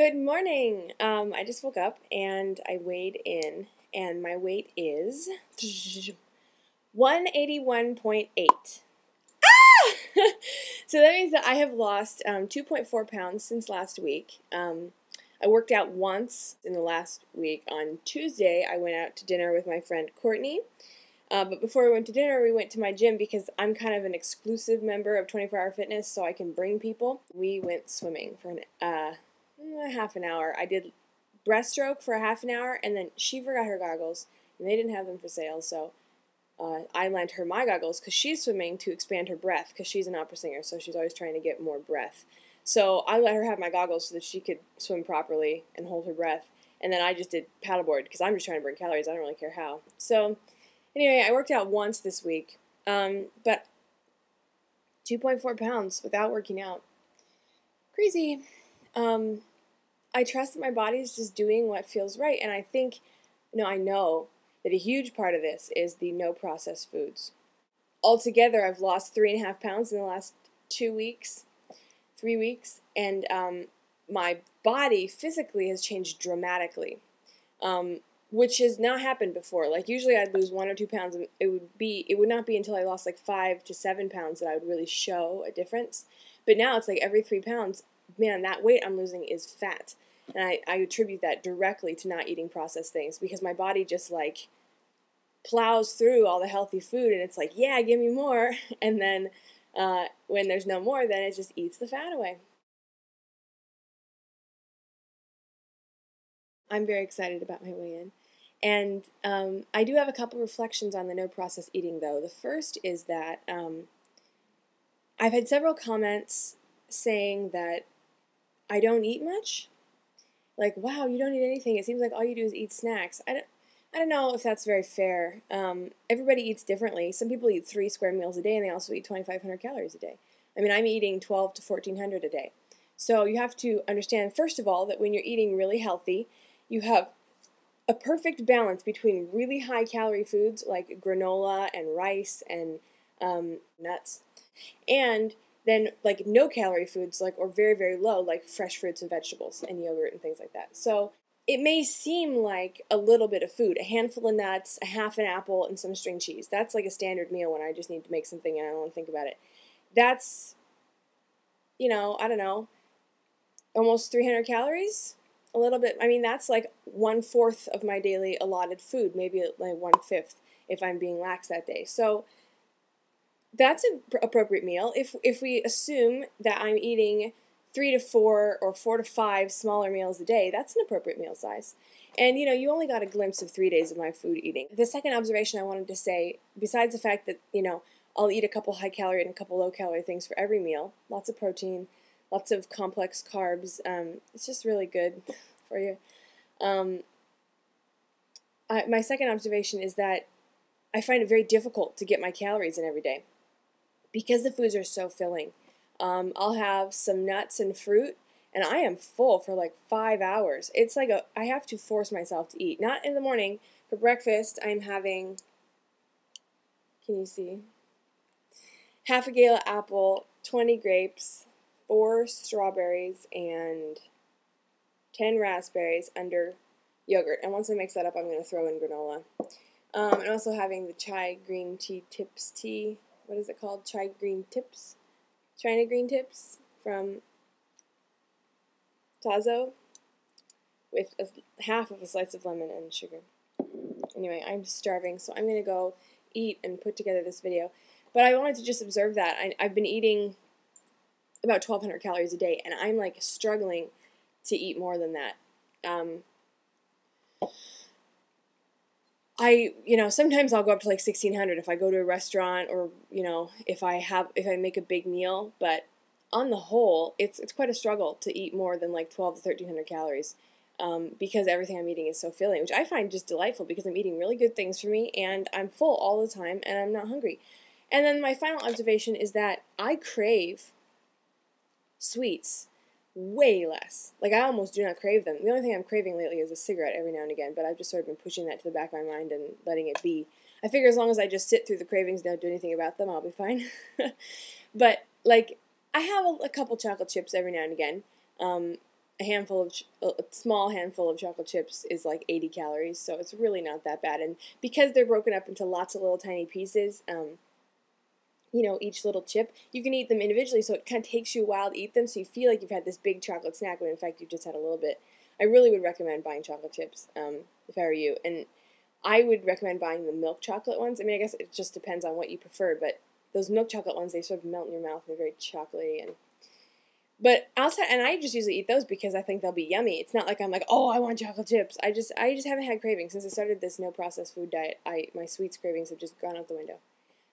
Good morning. I just woke up and I weighed in, and my weight is 181.8. So that means that I have lost 2.4 pounds since last week. I worked out once in the last week. On Tuesday, I went out to dinner with my friend Courtney. But before we went to dinner, we went to my gym because I'm kind of an exclusive member of 24 Hour Fitness, so I can bring people. We went swimming for half an hour. I did breaststroke for a half an hour, and then she forgot her goggles, and they didn't have them for sale, so I lent her my goggles because she's swimming to expand her breath because she's an opera singer, so she's always trying to get more breath. So I let her have my goggles so that she could swim properly and hold her breath, and then I just did paddleboard because I'm just trying to burn calories. I don't really care how. So anyway, I worked out once this week, but 2.4 pounds without working out. Crazy. I trust that my body is just doing what feels right, and I know that a huge part of this is the no processed foods. Altogether, I've lost 3.5 pounds in the last 3 weeks, and my body physically has changed dramatically, which has not happened before. Like usually I'd lose 1 or 2 pounds, and it would not be until I lost like 5 to 7 pounds that I would really show a difference. But now it's like every 3 pounds, man, that weight I'm losing is fat. And I attribute that directly to not eating processed things because my body just like plows through all the healthy food and it's like, yeah, give me more. And then when there's no more, then it just eats the fat away. I'm very excited about my weigh-in. And I do have a couple reflections on the no processed eating though. The first is that I've had several comments saying that I don't eat much. Like, wow, you don't eat anything. It seems like all you do is eat snacks. I don't know if that's very fair. Everybody eats differently. Some people eat 3 square meals a day, and they also eat 2,500 calories a day. I mean, I'm eating 12 to 1,400 a day. So you have to understand, first of all, that when you're eating really healthy, you have a perfect balance between really high-calorie foods like granola and rice and nuts, and then like no calorie foods or very, very low, like fresh fruits and vegetables and yogurt and things like that. So it may seem like a little bit of food, a handful of nuts, a half an apple, and some string cheese. That's like a standard meal when I just need to make something and I don't want to think about it. That's, I don't know, almost 300 calories? A little bit. I mean, that's like 1/4 of my daily allotted food, maybe like 1/5 if I'm being lax that day. So that's an appropriate meal. If we assume that I'm eating 3 to 4 or 4 to 5 smaller meals a day, that's an appropriate meal size. And you only got a glimpse of 3 days of my food eating. The second observation I wanted to say, besides the fact that I'll eat a couple high calorie and a couple low calorie things for every meal, lots of protein, lots of complex carbs. It's just really good for you. My second observation is that I find it very difficult to get my calories in every day, because the foods are so filling. I'll have some nuts and fruit, and I am full for like 5 hours. It's like I have to force myself to eat. Not in the morning. For breakfast, I'm having, can you see? Half a Gala apple, 20 grapes, 4 strawberries, and 10 raspberries under yogurt. And once I mix that up, I'm going to throw in granola. I'm also having the chai green tea tips tea. What is it called? China green tips from Tazo with half of a slice of lemon and sugar. Anyway, I'm starving, so I'm going to go eat and put together this video. But I wanted to just observe that. I've been eating about 1,200 calories a day, and I'm like struggling to eat more than that. Sometimes I'll go up to like 1,600 if I go to a restaurant or, if I make a big meal, but on the whole, it's quite a struggle to eat more than like 12 to 1,300 calories, because everything I'm eating is so filling, which I find just delightful because I'm eating really good things for me and I'm full all the time and I'm not hungry. And then my final observation is that I crave sweets way less. Like, I almost do not crave them. The only thing I'm craving lately is a cigarette every now and again, but I've just sort of been pushing that to the back of my mind and letting it be. I figure as long as I just sit through the cravings and don't do anything about them, I'll be fine. But, like, I have a couple chocolate chips every now and again, a small handful of chocolate chips is like 80 calories, so it's really not that bad. And because they're broken up into lots of little tiny pieces, you know, each little chip, you can eat them individually, so it kind of takes you a while to eat them, so you feel like you've had this big chocolate snack when in fact you just had a little bit. I really would recommend buying chocolate chips if I were you, and I would recommend buying the milk chocolate ones. I mean, I guess it just depends on what you prefer, but those milk chocolate ones, they sort of melt in your mouth, and they're very chocolatey. But outside, and I just usually eat those because I think they'll be yummy. It's not like I'm like, oh, I want chocolate chips. I just haven't had cravings since I started this no processed food diet. My sweets cravings have just gone out the window.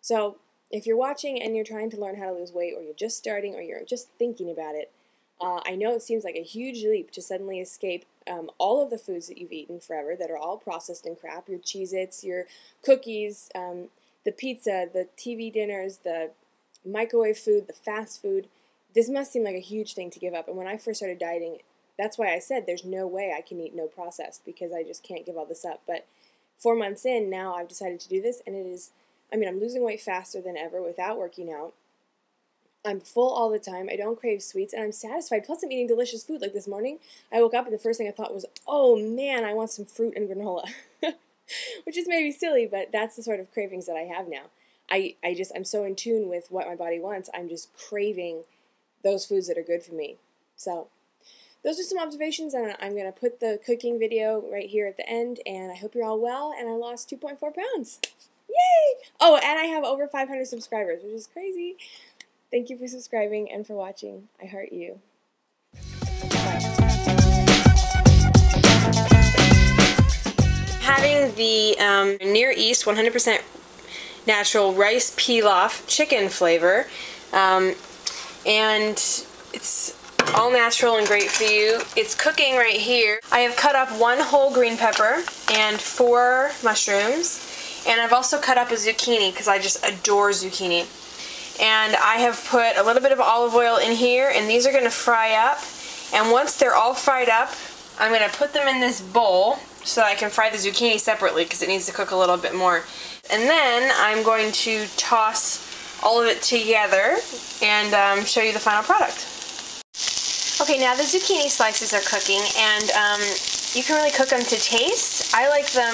So if you're watching and you're trying to learn how to lose weight, or you're just starting, or you're just thinking about it, I know it seems like a huge leap to suddenly escape all of the foods that you've eaten forever that are all processed and crap, your Cheez-Its, your cookies, the pizza, the TV dinners, the microwave food, the fast food. This must seem like a huge thing to give up. And when I first started dieting, that's why I said there's no way I can eat no processed, because I just can't give all this up. But 4 months in, now I've decided to do this, and it is, I mean, I'm losing weight faster than ever without working out. I'm full all the time. I don't crave sweets, and I'm satisfied. Plus, I'm eating delicious food. Like this morning, I woke up, and the first thing I thought was, oh, man, I want some fruit and granola. Which is maybe silly, but that's the sort of cravings that I have now. I'm so in tune with what my body wants. I'm just craving those foods that are good for me. So those are some observations, and I'm going to put the cooking video right here at the end, and I hope you're all well, and I lost 2.4 pounds. Yay! Oh, and I have over 500 subscribers, which is crazy. Thank you for subscribing and for watching. I heart you. Having the Near East 100% natural rice pilaf chicken flavor, and it's all natural and great for you. It's cooking right here. I have cut up 1 whole green pepper and 4 mushrooms, and I've also cut up a zucchini because I just adore zucchini. And I have put a little bit of olive oil in here, and these are going to fry up. And once they're all fried up, I'm going to put them in this bowl so I can fry the zucchini separately because it needs to cook a little bit more. And then I'm going to toss all of it together and show you the final product. Okay, now the zucchini slices are cooking, and you can really cook them to taste. I like them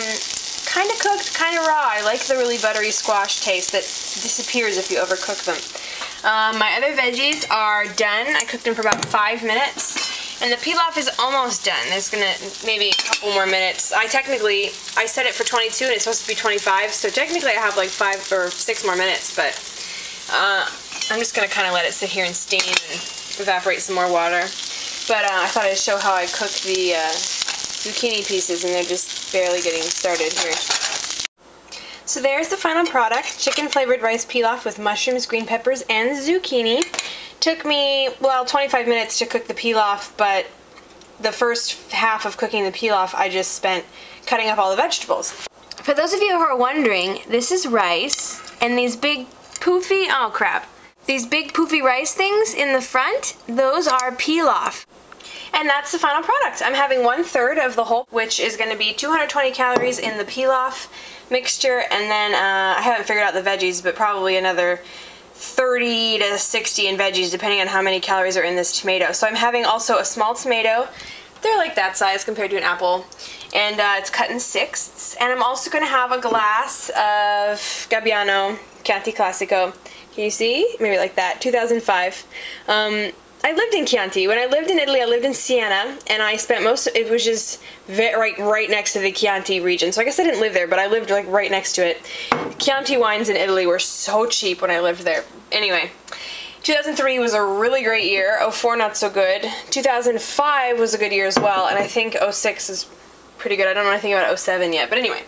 kind of cooked, kind of raw. I like the really buttery squash taste that disappears if you overcook them. My other veggies are done. I cooked them for about 5 minutes, and the pilaf is almost done. There's gonna maybe a couple more minutes. I set it for 22 and it's supposed to be 25, so technically I have like 5 or 6 more minutes, but I'm just gonna kind of let it sit here and steam and evaporate some more water. But I thought I'd show how I cook the zucchini pieces, and they're just barely getting started here. So there's the final product, chicken flavored rice pilaf with mushrooms, green peppers, and zucchini. Took me, well, 25 minutes to cook the pilaf, but the first half of cooking the pilaf I just spent cutting up all the vegetables. For those of you who are wondering, this is rice, and these big poofy, oh crap, these big poofy rice things in the front, those are pilaf. And that's the final product. I'm having 1/3 of the whole, which is going to be 220 calories in the pilaf mixture, and then I haven't figured out the veggies, but probably another 30 to 60 in veggies, depending on how many calories are in this tomato. So I'm having also a small tomato. They're like that size compared to an apple, and it's cut in 6ths. And I'm also going to have a glass of Gabbiano Chianti Classico. Can you see? Maybe like that. 2005. I lived in Chianti. When I lived in Italy, I lived in Siena, and I spent most of it was just right next to the Chianti region. So I guess I didn't live there, but I lived like right next to it. Chianti wines in Italy were so cheap when I lived there. Anyway, 2003 was a really great year. 04 not so good. 2005 was a good year as well, and I think 06 is pretty good. I don't know anything about 07 yet, but anyway.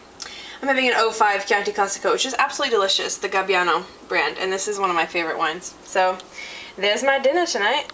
I'm having an 05 Chianti Classico, which is absolutely delicious, the Gabbiano brand, and this is one of my favorite wines. So there's my dinner tonight.